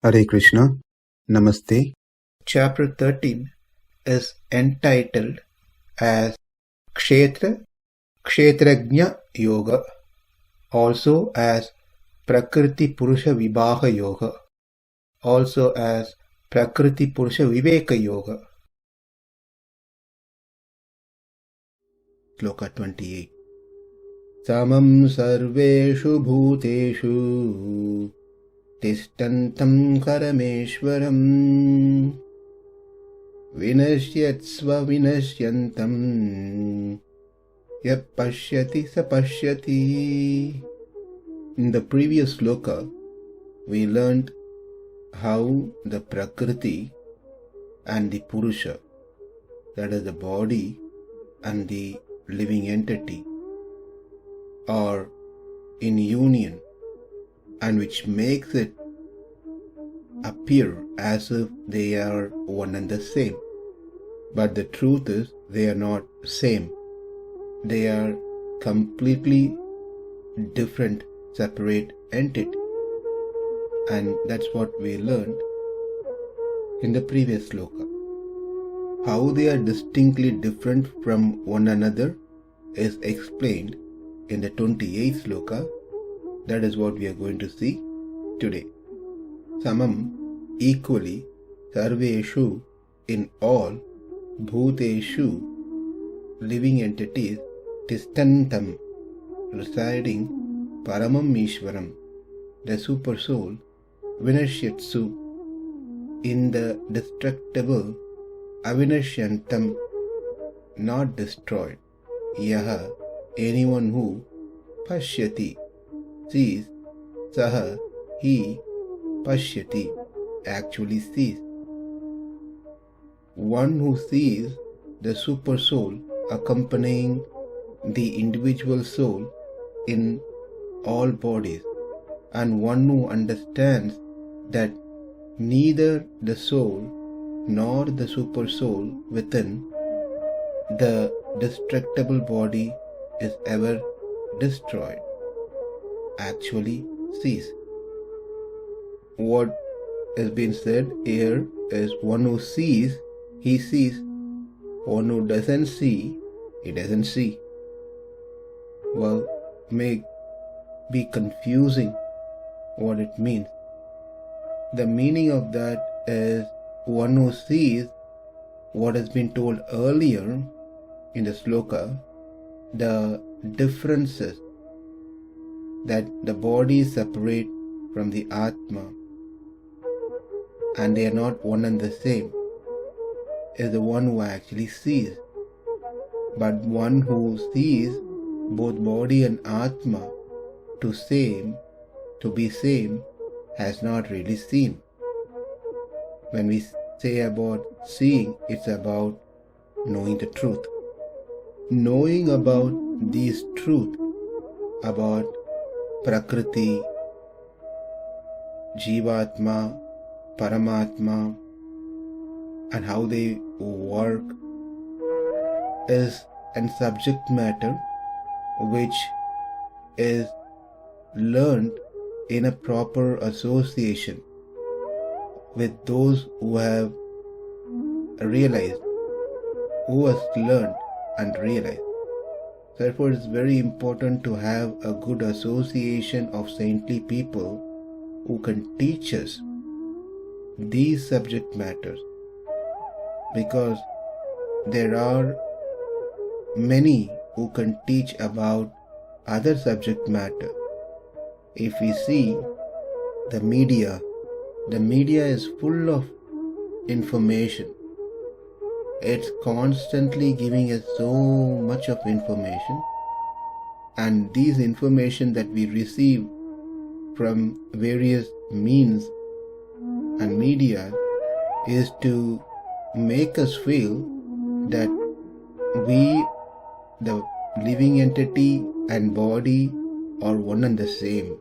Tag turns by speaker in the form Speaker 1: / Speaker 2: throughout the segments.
Speaker 1: Hare Krishna, Namaste.
Speaker 2: Chapter 13 is entitled as Kshetra, Kshetrajna Yoga, also as Prakriti Purusha Vibhaga Yoga, also as Prakriti Purusha Viveka Yoga.
Speaker 1: Sloka 28. Samaṁ sarveṣu bhūteṣu tiṣṭhantaṁ parameśvaram vinaśyatsv vinaśyantaṁ paśyati paśyati. In the previous sloka, we learned how the Prakriti and the Purusha, that is the body and the living entity, are in union, and which makes it appear as if they are one and the same. But the truth is, they are not same. They are completely different, separate entity. And that's what we learned in the previous sloka. How they are distinctly different from one another is explained in the 28th sloka. That is what we are going to see today. Samaṁ, equally, sarveṣu, in all, bhūteṣu, living entities, tiṣṭhantaṁ, residing, parameśvaram, the Supersoul, vinaśyatsv, in the destructible, avinaśyantaṁ, not destroyed, yaha, anyone who, paśyati, sees, saha, he, paśyati, actually sees. One who sees the Supersoul accompanying the individual soul in all bodies, and one who understands that neither the soul nor the Supersoul within the destructible body is ever destroyed, actually sees. What is being said here is one who sees, he sees. One who doesn't see, he doesn't see. Well, may be confusing what it means. The meaning of that is one who sees what has been told earlier in the sloka, the differences that the body is separate from the Atma and they are not one and the same, is the one who actually sees. But one who sees both body and Atma to be same, has not really seen. When we say about seeing, it's about knowing the truth. Knowing about these truth, about Prakriti, Jivatma, Paramatma, and how they work is a subject matter which is learned in a proper association with those who have realized, who has learned and realized. Therefore, it's very important to have a good association of saintly people who can teach us these subject matters, because there are many who can teach about other subject matter. If we see the media is full of information. It's constantly giving us so much of information, and these information that we receive from various means and media is to make us feel that we, the living entity and body, are one and the same.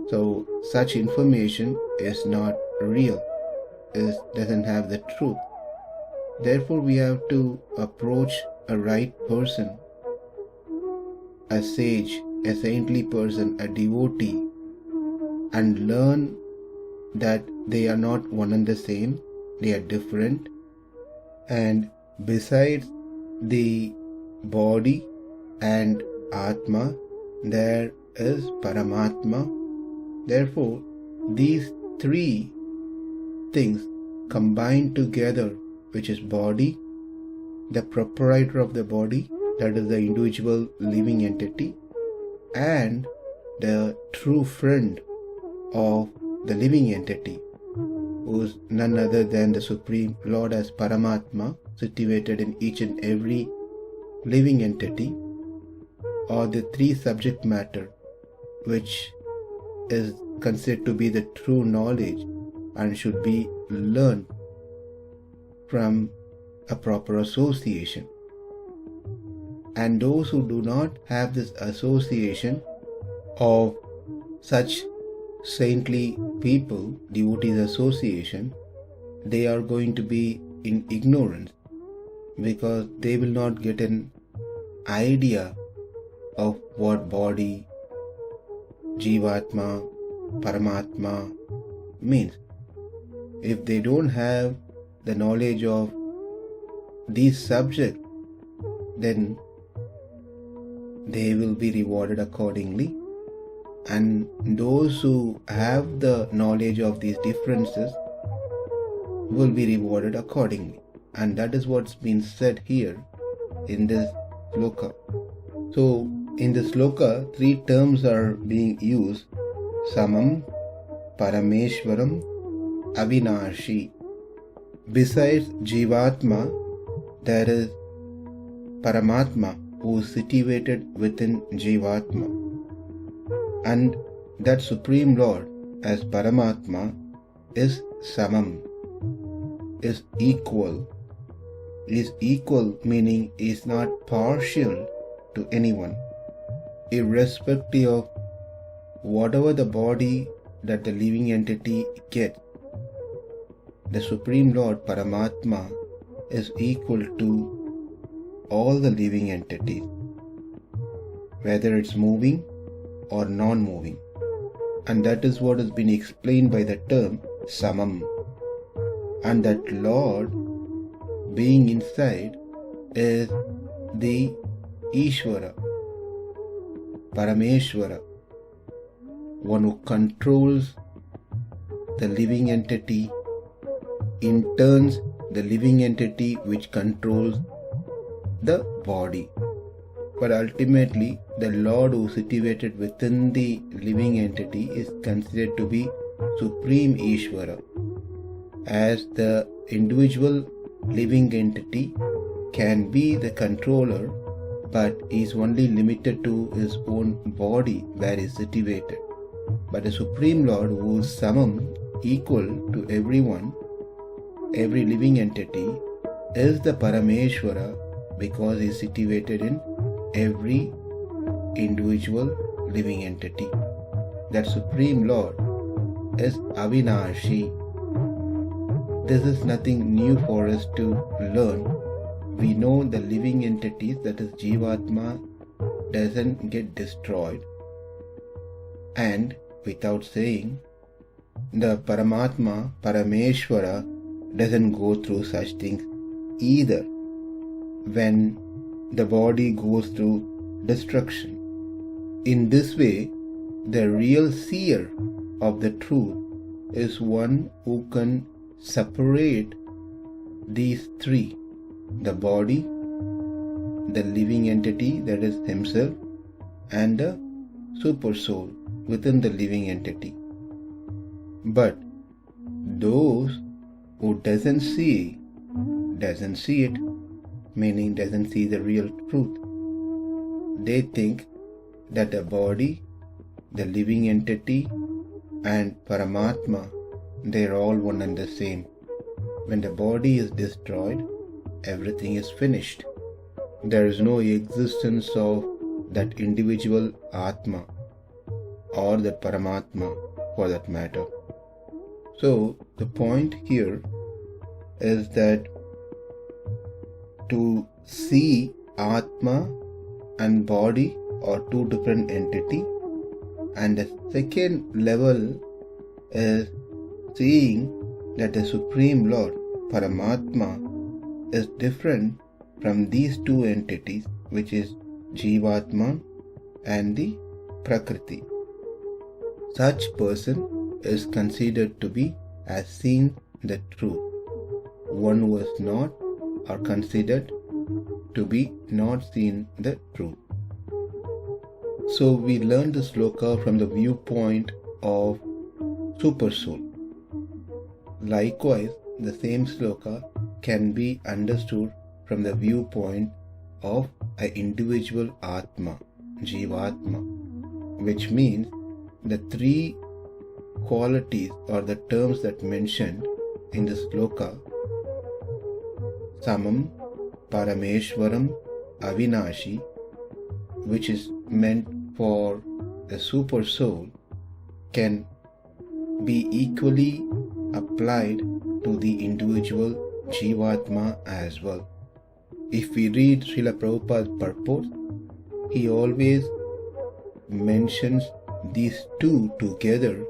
Speaker 1: So such information is not real, it doesn't have the truth. Therefore, we have to approach a right person, a sage, a saintly person, a devotee, and learn that they are not one and the same, they are different. And besides the body and Atma, there is Paramatma. Therefore, these three things combined together, which is body, the proprietor of the body, that is the individual living entity, and the true friend of the living entity, who is none other than the Supreme Lord as Paramatma, situated in each and every living entity, or the three subject matter, which is considered to be the true knowledge and should be learned from a proper association. And those who do not have this association of such saintly people, devotees association, they are going to be in ignorance, because they will not get an idea of what body, Jivatma, Paramatma means. If they don't have the knowledge of these subjects, then they will be rewarded accordingly. And those who have the knowledge of these differences will be rewarded accordingly. And that is what's been said here in this Sloka. So, in the Sloka, three terms are being used: samaṁ, parameśvaram, avinaśi. Besides Jivatma, there is Paramatma, who is situated within Jivatma. And that Supreme Lord as Paramatma is samaṁ, is equal. Is equal meaning is not partial to anyone, irrespective of whatever the body that the living entity gets. The Supreme Lord Paramatma is equal to all the living entities, whether it's moving or non-moving. And that is what has been explained by the term samaṁ. And that Lord being inside is the Ishvara, Parameshvara, one who controls the living entity, in turns the living entity which controls the body. But ultimately, the Lord who is situated within the living entity is considered to be Supreme Ishvara, as the individual living entity can be the controller, but is only limited to his own body where he is situated. But the Supreme Lord, who is samaṁ, equal to everyone, every living entity, is the Parameshvara, because he is situated in every individual living entity. That Supreme Lord is avinaśi. This is nothing new for us to learn. We know the living entities, that is Jivatma, doesn't get destroyed. And without saying, the Paramatma, Parameshvara, doesn't go through such things either when the body goes through destruction. In this way, the real seer of the truth is one who can separate these three: the body, the living entity, that is himself, and the Supersoul within the living entity. But those who doesn't see it, meaning doesn't see the real truth, they think that the body, the living entity, and Paramatma, they are all one and the same. When the body is destroyed, everything is finished. There is no existence of that individual Atma or that Paramatma for that matter. So the point here is that to see Atma and body are two different entities, and the second level is seeing that the Supreme Lord, Paramatma, is different from these two entities, which is Jivatma and the Prakriti. Such person is considered to be as seeing the truth. One who is not are considered to be not seeing the truth. So we learn the sloka from the viewpoint of Supersoul. Likewise, the same sloka can be understood from the viewpoint of an individual Atma, Jivatma, which means the three qualities or the terms that mentioned in the sloka, samaṁ, parameśvaram, avinaśi, which is meant for the Supersoul, can be equally applied to the individual Jivatma as well. If we read Srila Prabhupada's purport, he always mentions these two together.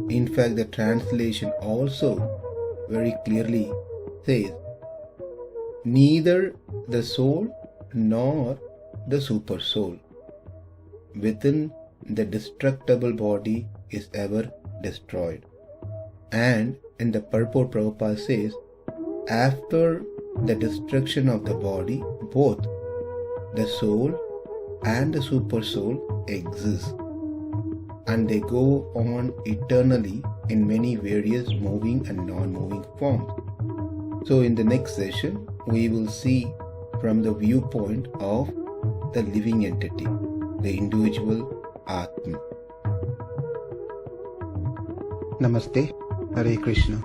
Speaker 1: In fact, the translation also very clearly says, neither the soul nor the Supersoul within the destructible body is ever destroyed. And in the purport, Prabhupada says, after the destruction of the body, both the soul and the Supersoul exist, and they go on eternally in many various moving and non-moving forms. So in the next session, we will see from the viewpoint of the living entity, the individual Atma.
Speaker 2: Namaste. Hare Krishna.